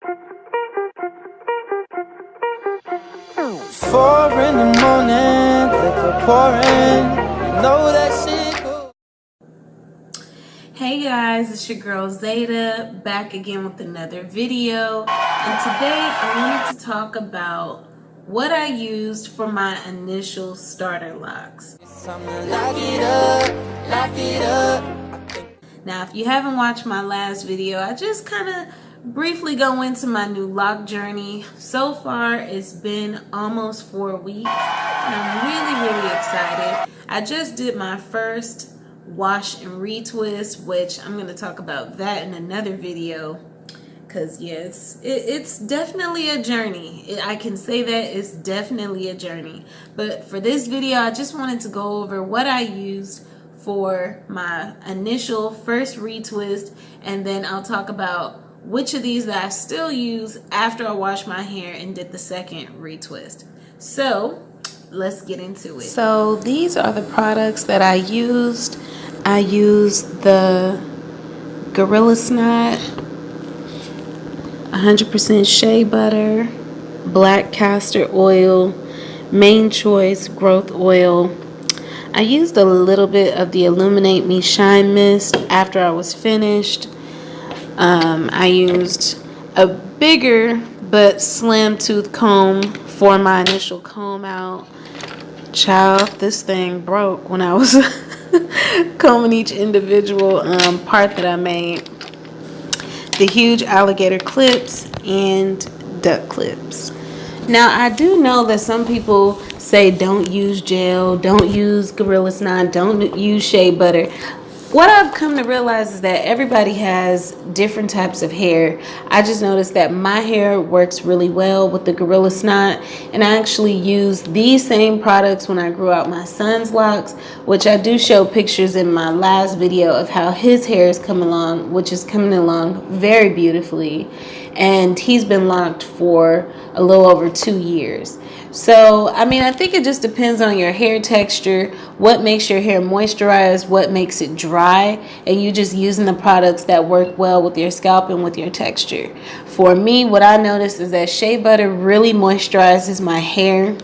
4 in the morning, liquor pouring, you know that shit go. Hey guys, it's your girl Zeta back again with another video, and today I wanted to talk about what I used for my initial starter locks. It's time to lock it up, lock it up. Now, if you haven't watched my last video, I just kind of briefly go into my new lock journey. So far, it's been almost 4 weeks, and I'm really excited. I just did my first wash and retwist, which I'm going to talk about that in another video, because yes, it's definitely a journey. I can say that it's definitely a journey. But for this video, I just wanted to go over what I used for my initial first retwist, and then I'll talk about which of these that I still use after I wash my hair and did the second retwist. So let's get into it. So these are the products that I used. I used the Gorilla Snot 100% shea butter, black castor oil, main choice growth oil. I used a little bit of the Illuminate Me Shine Mist after I was finished. I used a bigger but slim tooth comb for my initial comb out. Child, this thing broke when I was combing each individual part that I made. The huge alligator clips and duck clips. Now, I do know that some people say don't use gel, don't use Gorilla Snot, don't use shea butter. What I've come to realize is that everybody has different types of hair. I just noticed that my hair works really well with the Gorilla Snot, and I actually used these same products when I grew out my son's locks, which I do show pictures in my last video of how his hair is coming along, which is coming along very beautifully. And he's been locked for a little over 2 years. So, I mean, I think it just depends on your hair texture, what makes your hair moisturize, what makes it dry, and you just using the products that work well with your scalp and with your texture. For me, what I noticed is that shea butter really moisturizes my hair.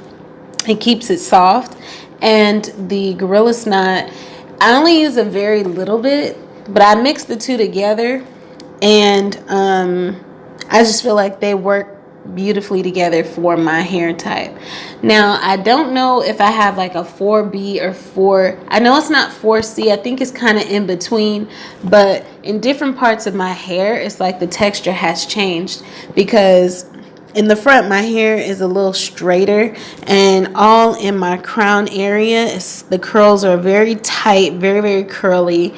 It keeps it soft. And the Gorilla Snot, I only use a very little bit, but I mix the two together, and I just feel like they work beautifully together for my hair type. Now, I don't know if I have like a 4B or 4. I know it's not 4C. I think it's kind of in between, but in different parts of my hair, it's like the texture has changed, because in the front, my hair is a little straighter, and all in my crown area, the curls are very tight, very curly,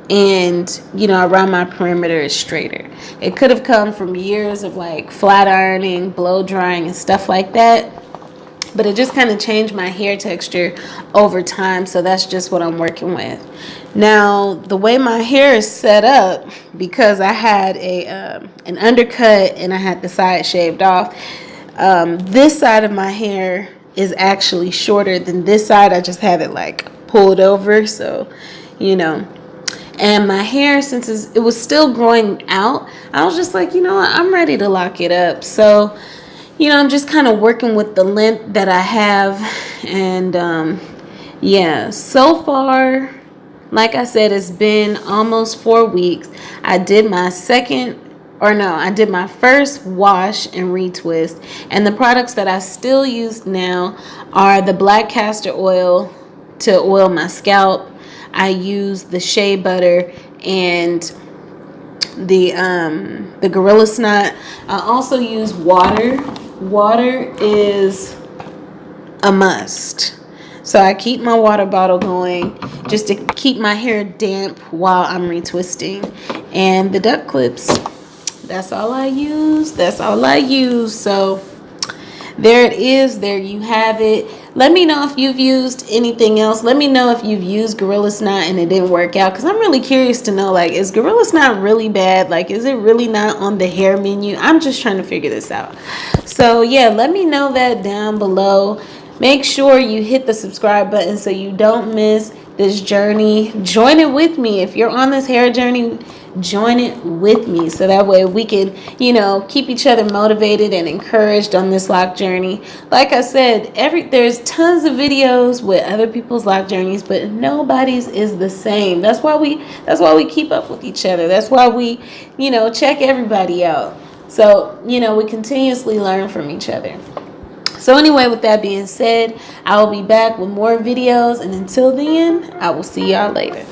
and you know, around my perimeter is straighter. It could have come from years of like flat ironing, blow drying, and stuff like that, but it just kind of changed my hair texture over time. So that's just what I'm working with now. The way my hair is set up, because I had an undercut and I had the side shaved off, this side of my hair is actually shorter than this side. I just have it like pulled over, so you know. And my hair, since it was still growing out, I was just like, you know what, I'm ready to lock it up. So, you know, I'm just kind of working with the length that I have. And yeah, so far, like I said, it's been almost 4 weeks. I did my first wash and retwist. And the products that I still use now are the black castor oil to oil my scalp. I use the shea butter and the Gorilla Snot. I also use water. Water is a must. So I keep my water bottle going just to keep my hair damp while I'm retwisting. And the duck clips, that's all I use. So there it is. There you have it. Let me know if you've used anything else. Let me know if you've used Gorilla Snot and it didn't work out, because I'm really curious to know, like, is Gorilla Snot really bad? Like, is it really not on the hair menu? I'm just trying to figure this out. So yeah, let me know that down below. Make sure you hit the subscribe button so you don't miss this journey. Join it with me. If you're on this hair journey, join it with me, so that way we can, keep each other motivated and encouraged on this lock journey. Like I said, there's tons of videos with other people's lock journeys, but nobody's is the same. That's why we keep up with each other. That's why we, check everybody out. So, we continuously learn from each other. So anyway, with that being said, I will be back with more videos, and until then, I will see y'all later.